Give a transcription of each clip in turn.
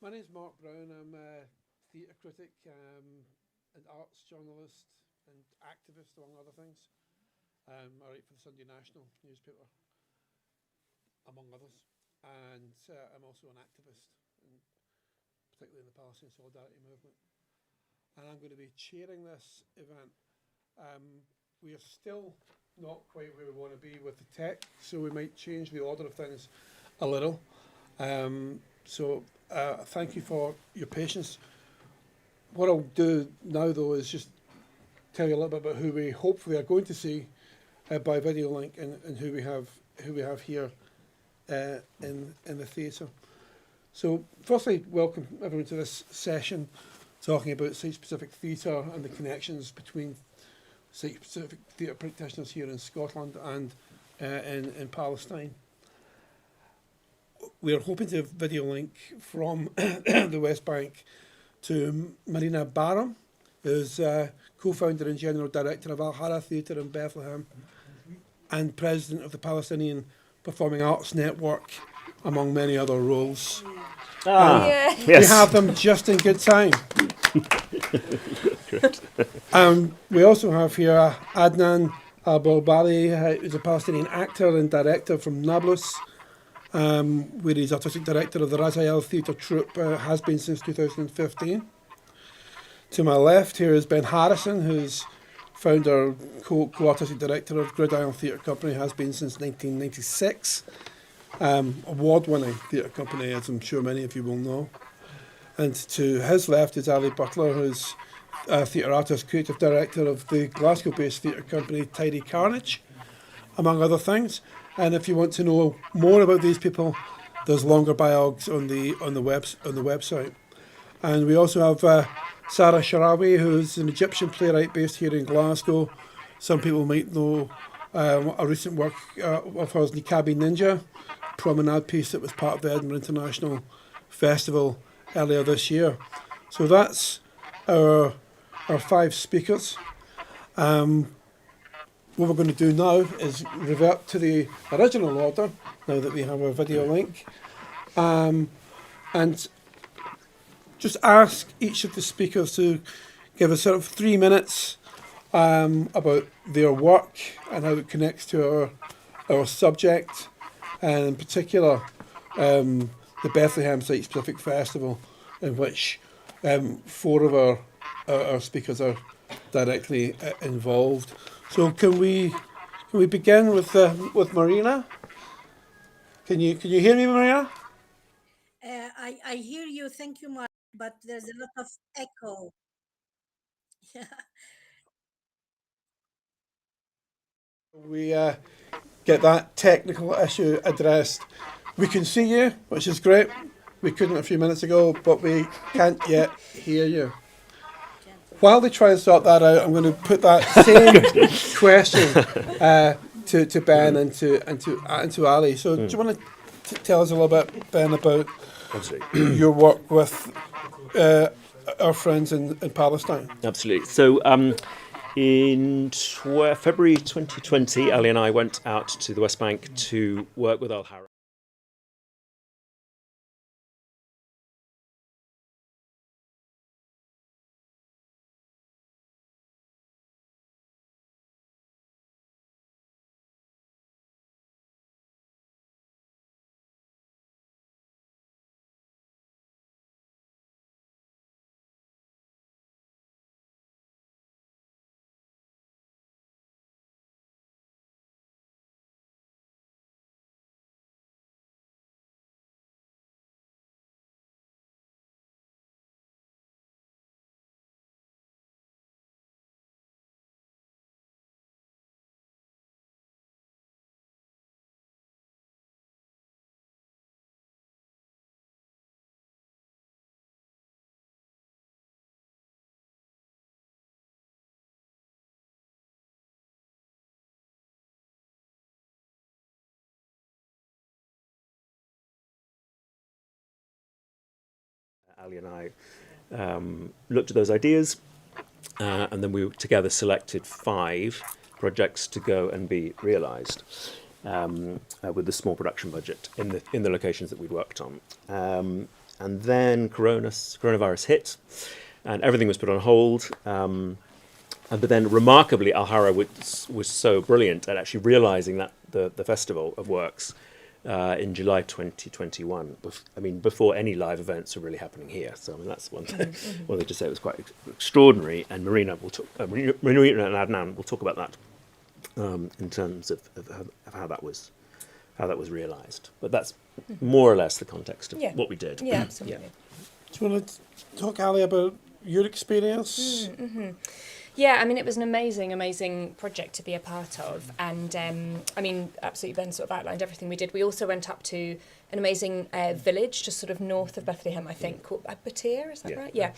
My name's Mark Brown. I'm a theatre critic and arts journalist and activist, among other things. I write for the Sunday National newspaper, among others. And I'm also an activist, particularly in the Palestinian Solidarity Movement. And I'm going to be chairing this event. We are still not quite where we want to be with the tech, so we might change the order of things a little. Thank you for your patience. What I'll do now, though, is just tell you a little bit about who we hopefully are going to see by video link and who we have here in the theatre. So, firstly, welcome everyone to this session talking about site-specific theatre and the connections between site-specific theatre practitioners here in Scotland and in Palestine. We are hoping to video link from the West Bank to Marina Barham, who's co-founder and general director of Al Hara Theatre in Bethlehem and president of the Palestinian Performing Arts Network, among many other roles. Yes. We have them just in good time. We also have here Adnan Al-Bawbali, who's a Palestinian actor and director from Nablus, where he's artistic director of the Raziel Theatre Troupe, has been since 2015. To my left here is Ben Harrison, who's founder, co-artistic director of Gridiron Theatre Company, has been since 1996. Award-winning theatre company, as I'm sure many of you will know. And to his left is Ali Butler, who's a theatre artist, creative director of the Glasgow-based theatre company Tidy Carnage, among other things. And if you want to know more about these people, there's longer biogs on the website. And we also have Sarah Sharawi, who's an Egyptian playwright based here in Glasgow. Some people might know a recent work of hers, Niqabi Ninja, promenade piece that was part of the Edinburgh International Festival earlier this year. So that's our five speakers. What we're going to do now is revert to the original order, now that we have our video link, and just ask each of the speakers to give us sort of 3 minutes about their work and how it connects to our subject, and in particular the Bethlehem Site-Specific Festival, in which 4 of our speakers are directly involved. So can we begin with Marina? Can you hear me, Marina? I hear you. Thank you, Mark. But there's a lot of echo. Yeah. We get that technical issue addressed. We can see you, which is great. We couldn't a few minutes ago, but we can't yet hear you. While they try and sort that out, I'm going to put that same question to Ben and to Ali. So, do you want to tell us a little bit, Ben, about your work with our friends in Palestine? Absolutely. So, in February 2020, Ali and I went out to the West Bank to work with Al Hara. Ali and I looked at those ideas, and then we together selected 5 projects to go and be realised with a small production budget in the locations that we'd worked on. And then coronavirus hit, and everything was put on hold. But then, remarkably, Al-Hara was so brilliant at actually realising that the Festival of Works in July 2021. Before any live events were really happening here. So that's one thing. Well, they just say it was quite extraordinary. And Marina and Adnan will talk about that in terms of how that was realised. But that's more or less the context of what we did. Yeah, absolutely. Do you want to talk, Ali, about your experience? Yeah, I mean, it was an amazing project to be a part of. And I mean, absolutely, Ben sort of outlined everything we did. We also went up to an amazing village just sort of north of Bethlehem, I think, called Batir, is that right? Yeah.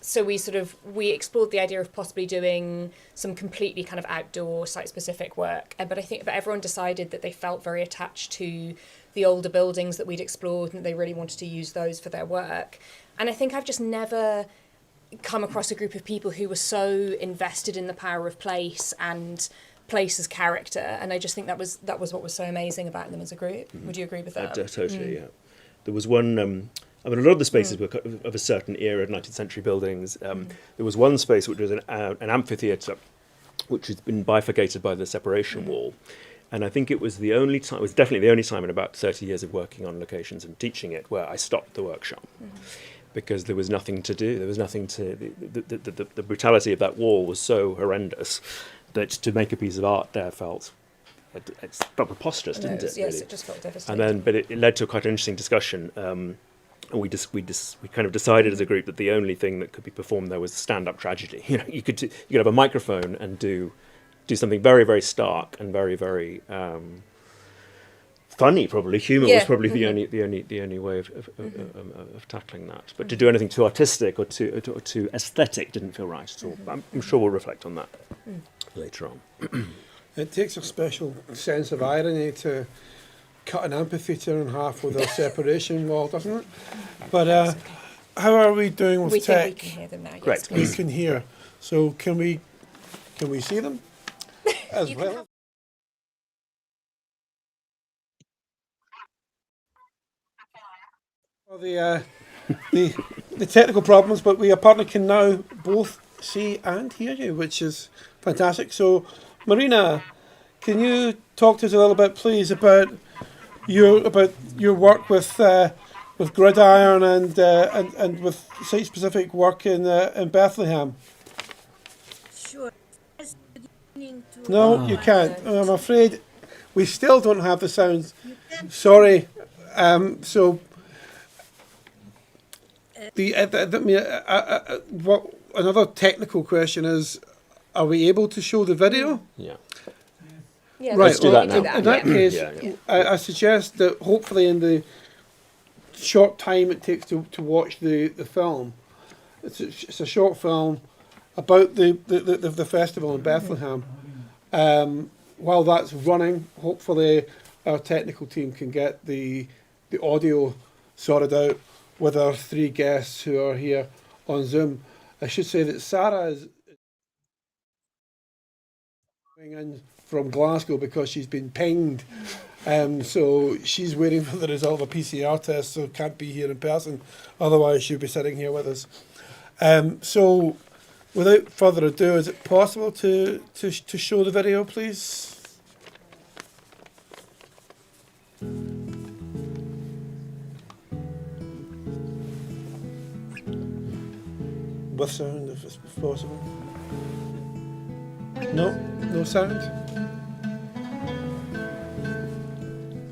So we explored the idea of possibly doing some completely kind of outdoor site-specific work. But I think that everyone decided that they felt very attached to the older buildings that we'd explored and they really wanted to use those for their work. And I think I've just never come across a group of people who were so invested in the power of place and place as character, and I just think that was what was so amazing about them as a group. Would you agree with that? Totally, yeah. There was one. A lot of the spaces were of a certain era, 19th century buildings. There was one space which was an amphitheatre, which has been bifurcated by the separation wall, and I think it was the only time. It was definitely the only time in about 30 years of working on locations and teaching it where I stopped the workshop. Because there was nothing to do. There was nothing to. The brutality of that wall was so horrendous that to make a piece of art there felt preposterous, didn't it? Yes, really? it just felt devastating. But it led to quite an interesting discussion. And we kind of decided as a group that the only thing that could be performed there was stand-up tragedy. You could have a microphone and do something very, very stark and very, very funny. Probably humor was probably the only way of tackling that. But to do anything too artistic or too aesthetic didn't feel right at all. But I'm sure we'll reflect on that later on. It takes a special sense of irony to cut an amphitheatre in half with a separation wall, doesn't it? But how are we doing with tech? We can hear them now. Great. We can hear. So can we see them as well? Well, the technical problems, but we apparently can now both see and hear you, which is fantastic. So, Marina, can you talk to us a little bit, please, about your work with Gridiron and with site-specific work in Bethlehem? Sure. No, you can't. I'm afraid we still don't have the sound. Sorry. So. What another technical question is: are we able to show the video? Yeah. Yeah, Right. Let's do that now. In that case, Yeah. I suggest that hopefully in the short time it takes to watch the film, it's a short film about the festival in Bethlehem. While that's running, hopefully our technical team can get the audio sorted out with our three guests who are here on Zoom. I should say that Sarah is coming in from Glasgow because she's been pinged. So she's waiting for the result of a PCR test, so can't be here in person. Otherwise, she'll be sitting here with us. So without further ado, is it possible to show the video, please? With sound, if it's possible. No sound.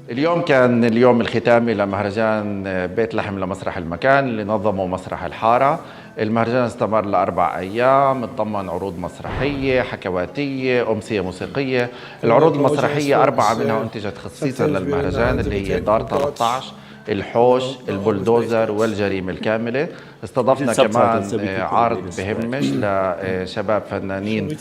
اليوم كان اليوم الختامي لمهرجان بيت لحم لمسرح المكان اللي نظمه مسرح الحارة. المهرجان استمر ل4 أيام، تضمن عروض مسرحية، حكواتية، أمسية موسيقية. العروض المسرحية 4 منها أنتجت خصيصا للمهرجان اللي هي دار 13، الحوش، البلدوزر والجريمة الكاملة. استضفنا كمان عرض بهمش لشباب فنانين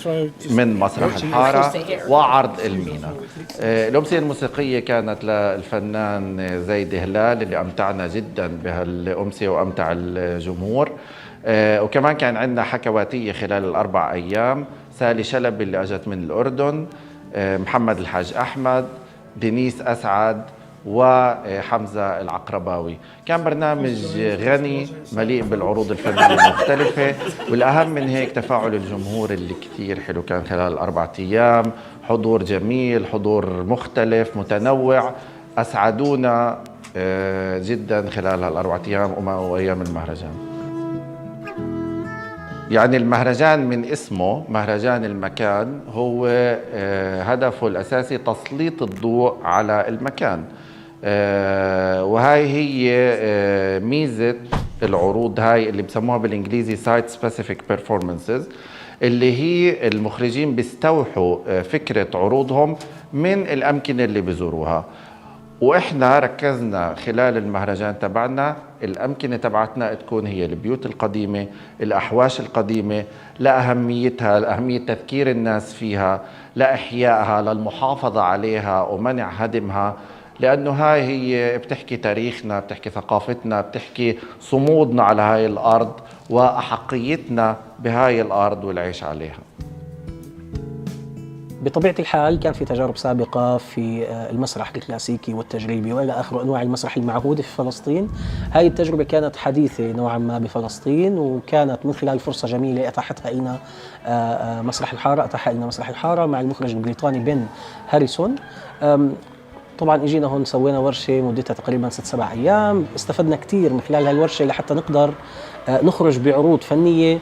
من مسرح الحارة وعرض المينا. الأمسية الموسيقية كانت للفنان زيد هلال اللي أمتعنا جدا بهالأمسية وأمتع الجمهور. وكمان كان عندنا حكواتية خلال ال4 أيام، سالي شلبي اللي أجت من الأردن، محمد الحاج أحمد، دينيس أسعد، وحمزة العقرباوي. كان برنامج غني مليء بالعروض الفنية المختلفة، والأهم من هيك تفاعل الجمهور اللي كثير حلو كان خلال ال4 أيام. حضور جميل، حضور مختلف متنوع، أسعدونا جدا خلال ال4 أيام وأيام المهرجان. يعني المهرجان من اسمه مهرجان المكان، هو هدفه الأساسي تسليط الضوء على المكان، وهاي هي ميزة العروض هاي اللي بسموها بالإنجليزي Site Specific Performances، اللي هي المخرجين بيستوحوا فكرة عروضهم من الأمكنة اللي بيزوروها. وإحنا ركزنا خلال المهرجان تبعنا الأمكنة تبعتنا تكون هي البيوت القديمة، الأحواش القديمة، لأهميتها، لأهمية تذكير الناس فيها، لإحيائها، للمحافظة عليها ومنع هدمها، لأنه هاي هي بتحكي تاريخنا، بتحكي ثقافتنا، بتحكي صمودنا على هاي الأرض وأحقيتنا بهاي الأرض والعيش عليها. بطبيعة الحال كان في تجارب سابقة في المسرح الكلاسيكي والتجريبي وإلى آخر أنواع المسرح المعهودة في فلسطين. هاي التجربة كانت حديثة نوعا ما بفلسطين، وكانت من خلال فرصة جميلة أتاحتها لنا مسرح الحارة، أتاحها لنا مسرح الحارة مع المخرج البريطاني بن هاريسون. طبعا اجينا هون سوينا ورشة مدتها تقريبا 6-7 أيام، استفدنا كثير من خلال هاي الورشة لحتى نقدر نخرج بعروض فنية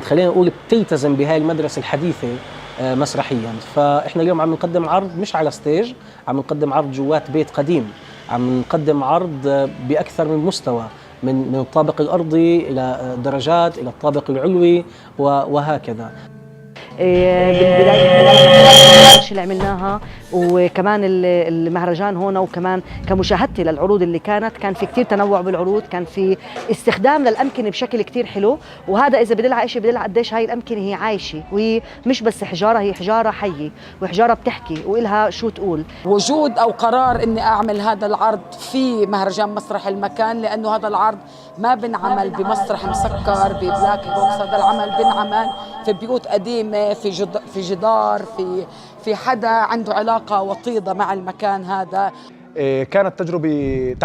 خلينا نقول بتلتزم بهاي المدرسة الحديثة مسرحيا. فاحنا اليوم عم نقدم عرض مش على ستيج، عم نقدم عرض جوات بيت قديم، عم نقدم عرض باكثر من مستوى، من الطابق الارضي الى درجات الى الطابق العلوي وهكذا. بالبداية اللي عملناها، وكمان المهرجان هون، وكمان كمشاهدتي للعروض اللي كان في كتير تنوع بالعروض، كان في استخدام للأمكنة بشكل كتير حلو، وهذا إذا بدل على شيء بدل قديش هاي الأمكنة هي عايشة، وهي مش بس حجارة، هي حجارة حية وحجارة بتحكي وإلها شو تقول. وجود أو قرار إني أعمل هذا العرض في مهرجان مسرح المكان، لأنه هذا العرض ما بنعمل بمسرح مسكر ببلاك بوكس، هذا العمل بنعمل في بيوت قديمة، في جدار، في حدا عنده علاقة وطيدة مع المكان هذا. كانت تجربة